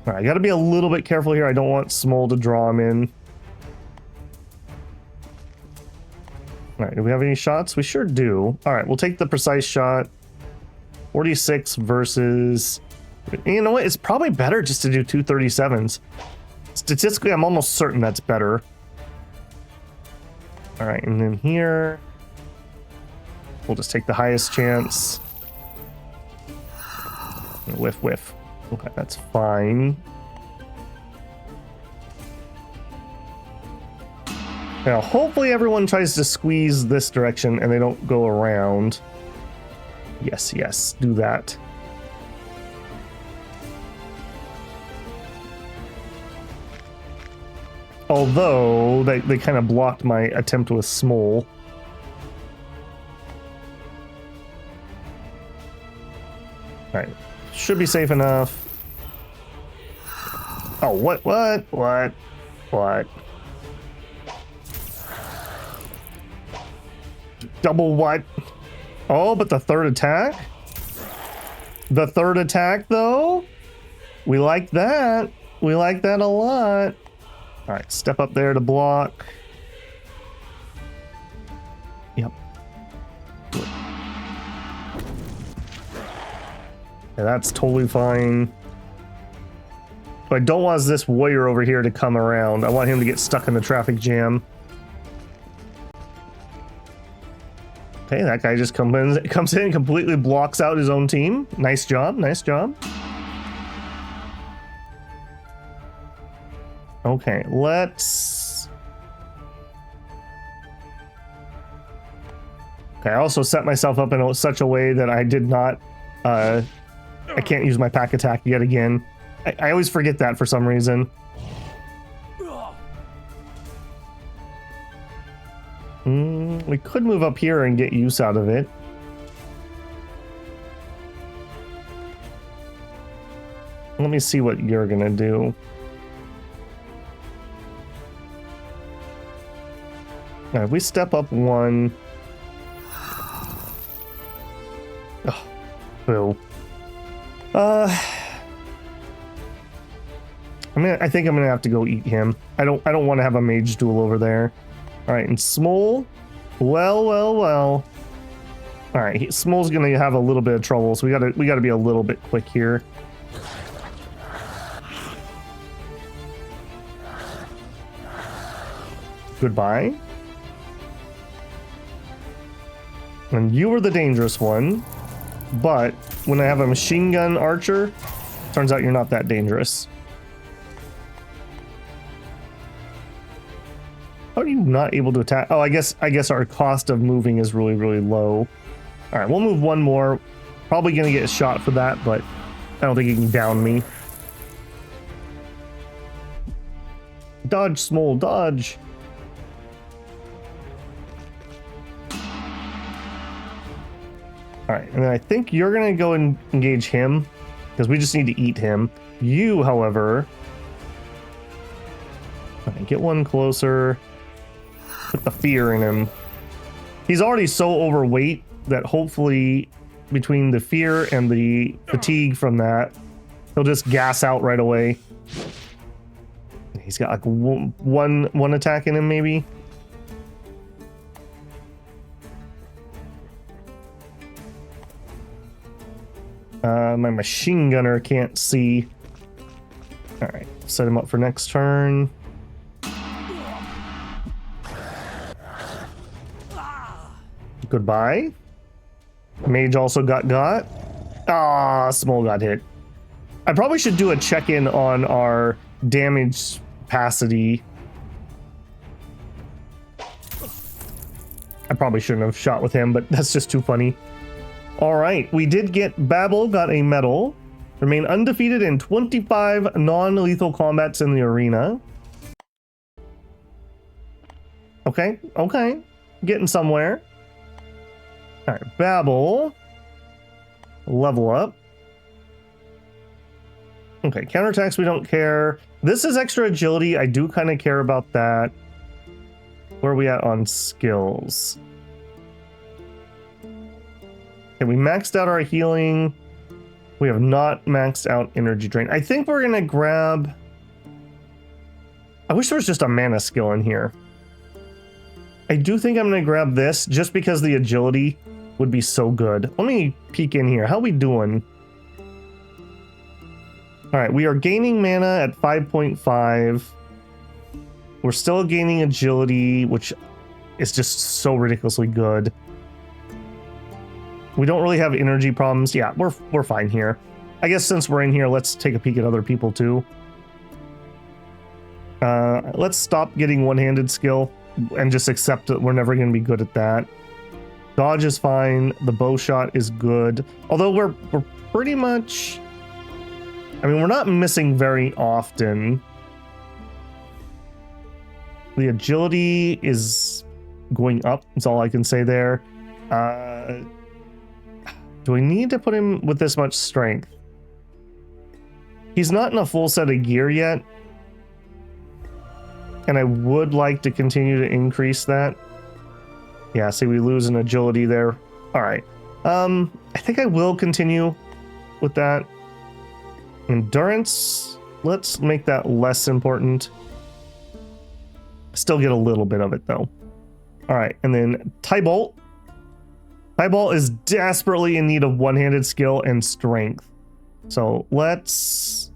All right, I gotta be a little bit careful here. I don't want Small to draw him in. All right, do we have any shots? We sure do. All right, we'll take the precise shot. 46 versus... You know what? It's probably better just to do 237s. Statistically, I'm almost certain that's better. All right, and then here... We'll just take the highest chance. Whiff, whiff. Okay, that's fine. Now, hopefully everyone tries to squeeze this direction and they don't go around. Yes, yes, do that. Although, they kind of blocked my attempt with Small. Alright, should be safe enough. Oh, what? Double what? Oh, but the third attack? The third attack, though? We like that. We like that a lot. Alright, step up there to block. Yep. Yeah, that's totally fine. What I don't want is this warrior over here to come around. I want him to get stuck in the traffic jam. Okay, that guy just comes in and completely blocks out his own team. Nice job, nice job. Okay, let's... Okay, I also set myself up in such a way that I did not I can't use my pack attack yet again. I always forget that for some reason. We could move up here and get use out of it. Let me see what you're gonna do. All right, if we step up one. Oh, boo. I think I'm gonna have to go eat him. I don't want to have a mage duel over there. All right, and Smole. Well. All right, Smole's gonna have a little bit of trouble, so we gotta be a little bit quick here. Goodbye. And you were the dangerous one, but when I have a machine gun archer, turns out you're not that dangerous. How are you not able to attack? Oh, I guess our cost of moving is really, really low. All right, we'll move one more. Probably gonna get a shot for that, but I don't think he can down me. Dodge, Smole, dodge. All right, and then I think you're gonna go and engage him because we just need to eat him. You, however, get one closer. Put the fear in him. He's already so overweight that hopefully between the fear and the fatigue from that, he'll just gas out right away. He's got like one attack in him, maybe. My machine gunner can't see. All right, set him up for next turn. Goodbye. Mage also got. Ah, Smole got hit. I probably should do a check-in on our damage capacity. I probably shouldn't have shot with him, but that's just too funny. All right, we did get Babel, got a medal. Remain undefeated in 25 non-lethal combats in the arena. Okay, getting somewhere. All right, Babel. Level up. Okay, counterattacks we don't care. This is extra agility. I do kind of care about that. Where are we at on skills? Okay, we maxed out our healing. We have not maxed out energy drain. I think we're gonna grab... I wish there was just a mana skill in here. I do think I'm gonna grab this just because the agility would be so good. Let me peek in here. How we doing? All right, we are gaining mana at 5.5. We're still gaining agility, which is just so ridiculously good. We don't really have energy problems. Yeah, we're fine here. I guess since we're in here, let's take a peek at other people too. Let's stop getting one-handed skill and just accept that we're never going to be good at that. Dodge is fine. The bow shot is good. Although we're pretty much... I mean, we're not missing very often. The agility is going up. That's all I can say there. Do we need to put him with this much strength? He's not in a full set of gear yet. And I would like to continue to increase that. Yeah, see, we lose an agility there. All right. I think I will continue with that. Endurance, let's make that less important. Still get a little bit of it though. All right, and then Tybolt. Tybolt is desperately in need of one-handed skill and strength. So let's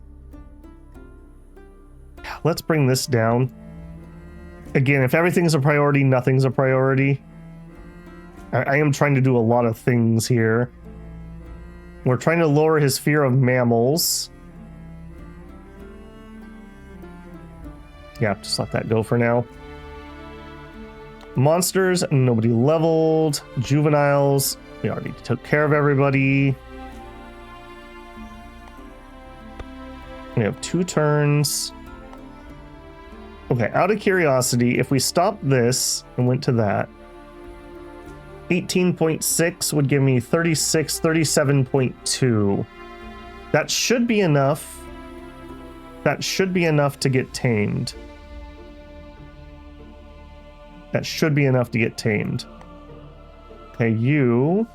bring this down. Again, if everything's a priority, nothing's a priority. I am trying to do a lot of things here. We're trying to lower his fear of mammals. Yeah, just let that go for now. Monsters, nobody leveled. Juveniles, we already took care of everybody. We have 2 turns. Okay, out of curiosity, if we stop this and went to that, 18.6 would give me 36, 37.2. That should be enough. That should be enough to get tamed. That should be enough to get tamed. Okay, you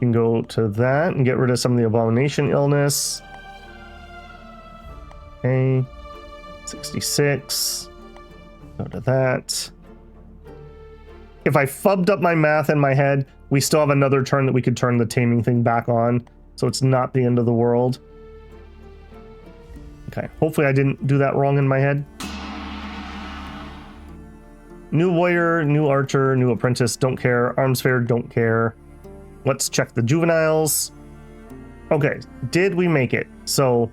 can go to that and get rid of some of the abomination illness. Okay, 66. Go to that. If I fubbed up my math in my head, we still have another turn that we could turn the taming thing back on, so it's not the end of the world. Okay, hopefully I didn't do that wrong in my head. New warrior, new archer, new apprentice, don't care. Arms fair, don't care. Let's check the juveniles. Okay, did we make it? So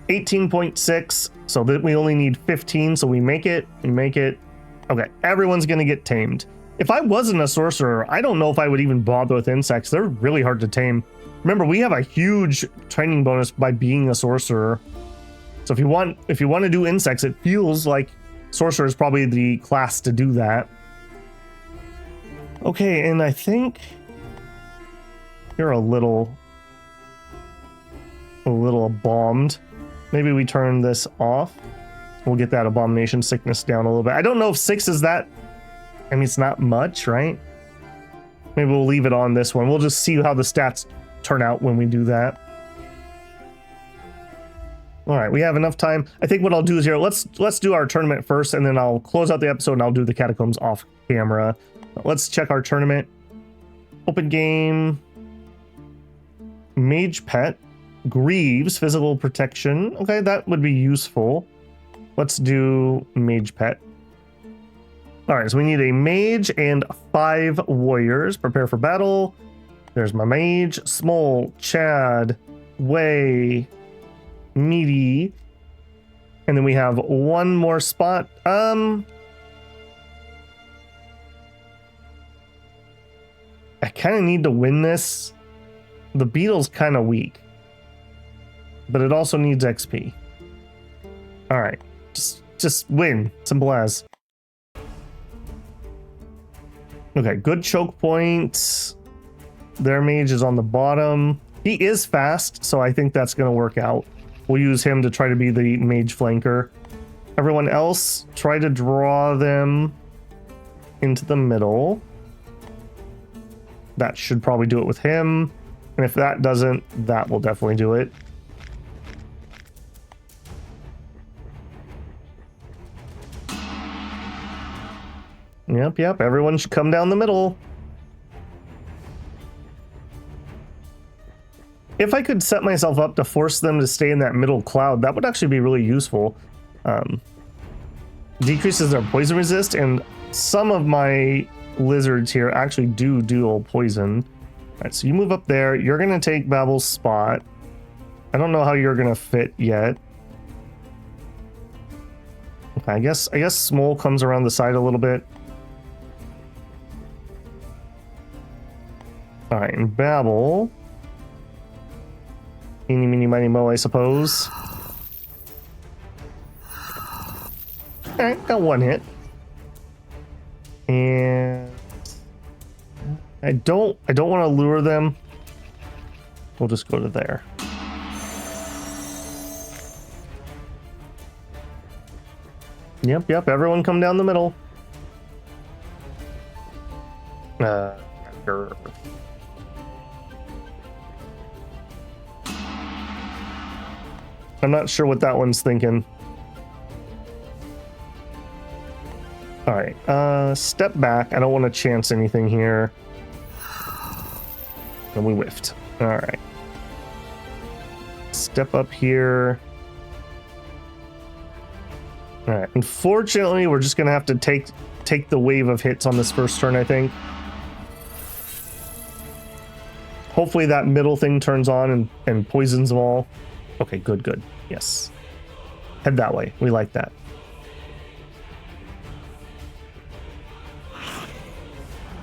18.6, so that we only need 15, so we make it, Okay, everyone's gonna get tamed. If I wasn't a sorcerer, I don't know if I would even bother with insects. They're really hard to tame. Remember, we have a huge training bonus by being a sorcerer. So if you want to do insects, it feels like sorcerer is probably the class to do that. Okay, and I think you're a little bombed. Maybe we turn this off. We'll get that abomination sickness down a little bit. I don't know if 6 is that. I mean, it's not much, right? Maybe we'll leave it on this one. We'll just see how the stats turn out when we do that. All right, we have enough time. I think what I'll do is here, let's do our tournament first, and then I'll close out the episode and I'll do the catacombs off camera. Let's check our tournament. Open game. Mage pet. Greaves, physical protection. Okay, that would be useful. Let's do mage pet. All right, so we need a mage and 5 warriors. Prepare for battle. There's my mage. Small, Chad, Way, Meaty. And then we have one more spot. I kind of need to win this. The beetle's kind of weak, but it also needs XP. All right, just win. Simple as. Okay, good choke points. Their mage is on the bottom. He is fast, so I think that's going to work out. We'll use him to try to be the mage flanker. Everyone else, try to draw them into the middle. That should probably do it with him. And if that doesn't, that will definitely do it. Yep, everyone should come down the middle. If I could set myself up to force them to stay in that middle cloud, that would actually be really useful. Decreases their poison resist, and some of my lizards here actually do dual poison. All right, so you move up there. You're going to take Babble's spot. I don't know how you're going to fit yet. Okay, I guess Smole comes around the side a little bit. All right, and Babble. Eeny, meeny, miny, mo, I suppose. All right, got one hit. And I don't want to lure them. We'll just go to there. Yep, everyone come down the middle. Sure. I'm not sure what that one's thinking. All right, step back. I don't want to chance anything here. And we whiffed. All right. Step up here. All right. Unfortunately, we're just going to have to take the wave of hits on this first turn, I think. Hopefully that middle thing turns on and poisons them all. Okay, good. Yes. Head that way. We like that.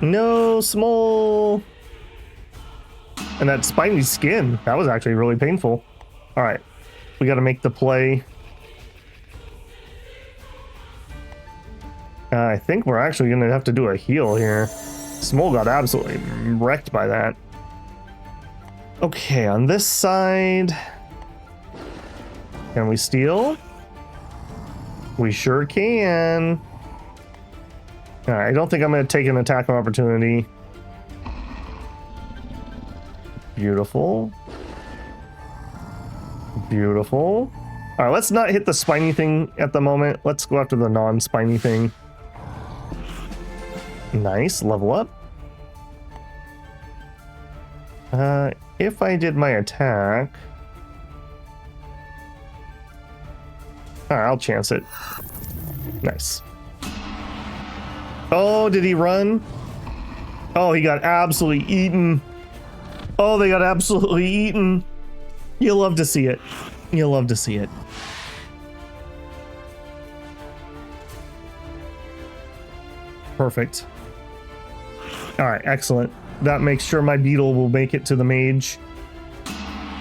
No, Small. And that spiny skin. That was actually really painful. All right, we got to make the play. I think we're actually going to have to do a heal here. Smol got absolutely wrecked by that. Okay, on this side, can we steal? We sure can. All right, I don't think I'm going to take an attack of opportunity. Beautiful. Beautiful. All right, let's not hit the spiny thing at the moment. Let's go after the non-spiny thing. Nice, level up. If I did my attack... Alright, I'll chance it. Nice. Oh, did he run? Oh, he got absolutely eaten. Oh, they got absolutely eaten. You'll love to see it. You'll love to see it. Perfect. Alright, excellent. That makes sure my beetle will make it to the mage.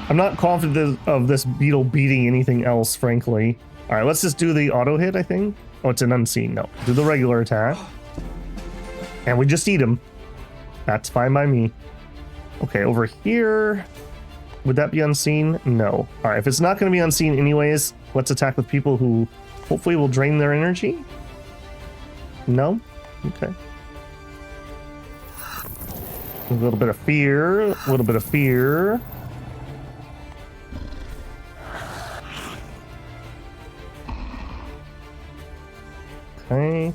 I'm not confident of this beetle beating anything else, frankly. Alright, let's just do the auto hit, I think. Oh, it's an unseen. No. Do the regular attack. And we just eat him. That's fine by me. Okay, over here. Would that be unseen? No. Alright, if it's not going to be unseen anyways, let's attack with people who hopefully will drain their energy. No? Okay. A little bit of fear. A little bit of fear. Okay.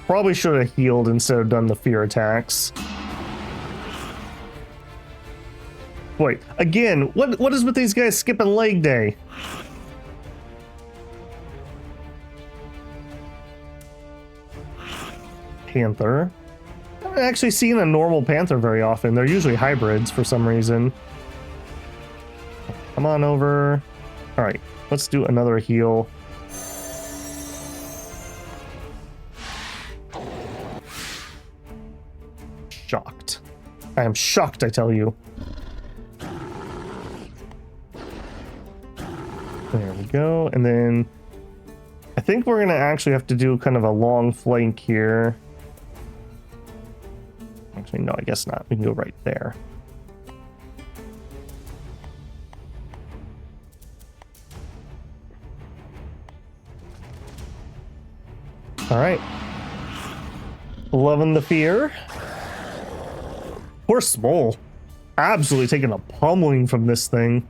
Probably should have healed instead of done the fear attacks. Wait, again, what is with these guys skipping leg day? Panther. I haven't actually seen a normal panther very often. They're usually hybrids for some reason. Come on over. All right, let's do another heal. Shocked. I am shocked, I tell you. There we go. And then I think we're going to actually have to do kind of a long flank here. Actually, no, I guess not. We can go right there. All right. Loving the fear. Poor Smol. Absolutely taking a pummeling from this thing.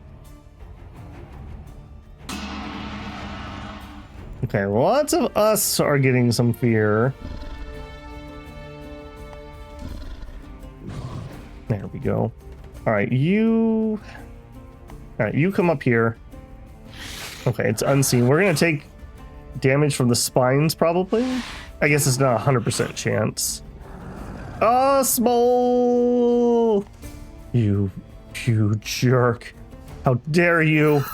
Okay, lots of us are getting some fear. There we go. All right, you come up here. Okay, it's unseen. We're gonna take damage from the spines, probably. I guess it's not 100% chance. Oh, Smol! You jerk. How dare you?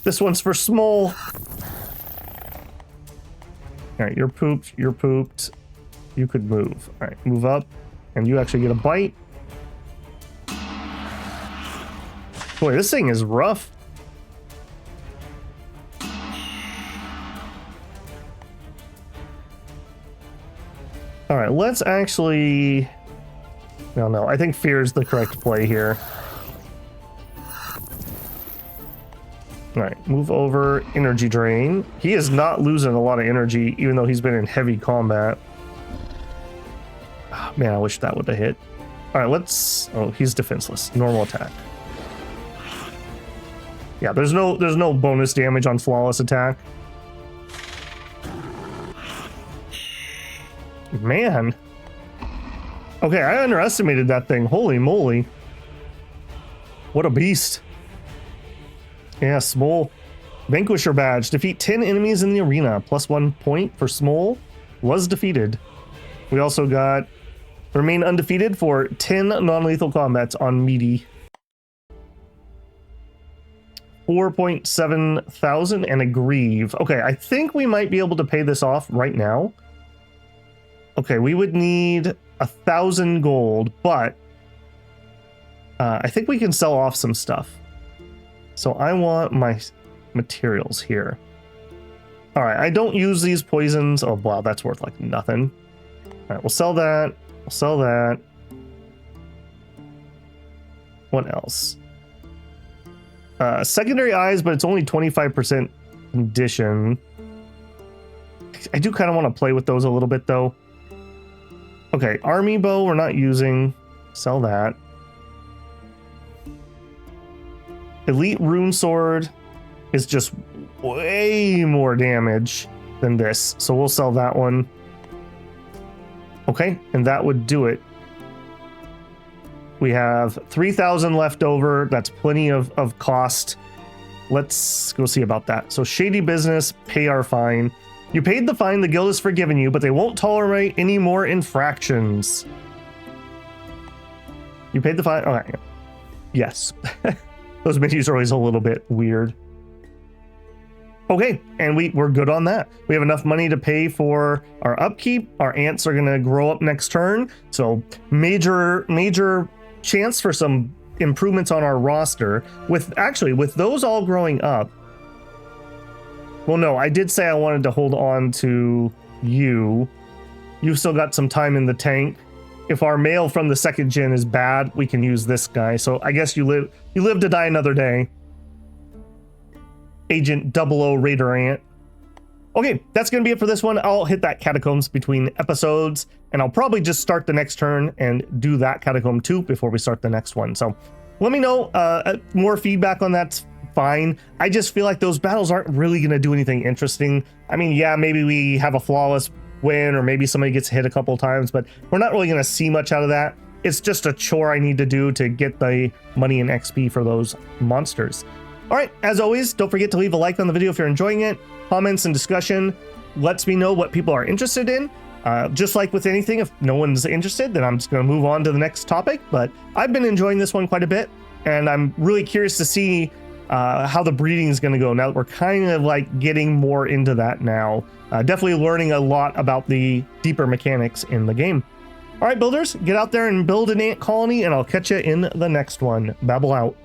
This one's for Smol. Alright, you're pooped. You're pooped. You could move. Alright, move up. And you actually get a bite. Boy, this thing is rough. Alright, let's actually... No, I think fear is the correct play here. Alright, move over. Energy drain. He is not losing a lot of energy, even though he's been in heavy combat. Oh, man, I wish that would have hit. Alright, let's... Oh, he's defenseless. Normal attack. Yeah, there's no bonus damage on flawless attack. Man. Okay, I underestimated that thing. Holy moly. What a beast. Yeah, Smol. Vanquisher badge. Defeat 10 enemies in the arena. +1 point for Smol. Was defeated. We also got remain undefeated for 10 non-lethal combats on meaty. 4.7 thousand and a grieve. Okay, I think we might be able to pay this off right now. Okay, we would need 1,000 gold, but I think we can sell off some stuff. So I want my materials here. All right, I don't use these poisons. Oh, wow, that's worth like nothing. All right, we'll sell that. We'll sell that. What else? Secondary eyes, but it's only 25% condition. I do kind of want to play with those a little bit, though. Okay, army bow we're not using. Sell that. Elite rune sword is just way more damage than this, so we'll sell that one. Okay, and that would do it. We have 3,000 left over. That's plenty of cost. Let's go see about that. So Shady business, pay our fine. You paid the fine, the guild has forgiven you, but they won't tolerate any more infractions. You paid the fine? Okay. Yes. Those menus are always a little bit weird. Okay, and we're good on that. We have enough money to pay for our upkeep. Our ants are gonna grow up next turn. So major chance for some improvements on our roster. With those all growing up. Well, no, I did say I wanted to hold on to you. You've still got some time in the tank. If our male from the second gen is bad, we can use this guy. So I guess you live to die another day. Agent 00 Raider Ant. Okay, that's going to be it for this one. I'll hit that catacombs between episodes, and I'll probably just start the next turn and do that catacomb too before we start the next one. So let me know. More feedback on that's fine. I just feel like those battles aren't really going to do anything interesting. I mean, yeah, maybe we have a flawless win, or maybe somebody gets hit a couple times, but we're not really going to see much out of that. It's just a chore I need to do to get the money and XP for those monsters. All right, as always, don't forget to leave a like on the video if you're enjoying it. Comments and discussion lets me know what people are interested in. Just like with anything, if no one's interested, then I'm just going to move on to the next topic. But I've been enjoying this one quite a bit, and I'm really curious to see how the breeding is going to go now that we're kind of like getting more into that now. Definitely learning a lot about the deeper mechanics in the game. All right, builders, get out there and build an ant colony, and I'll catch you in the next one. Babble out.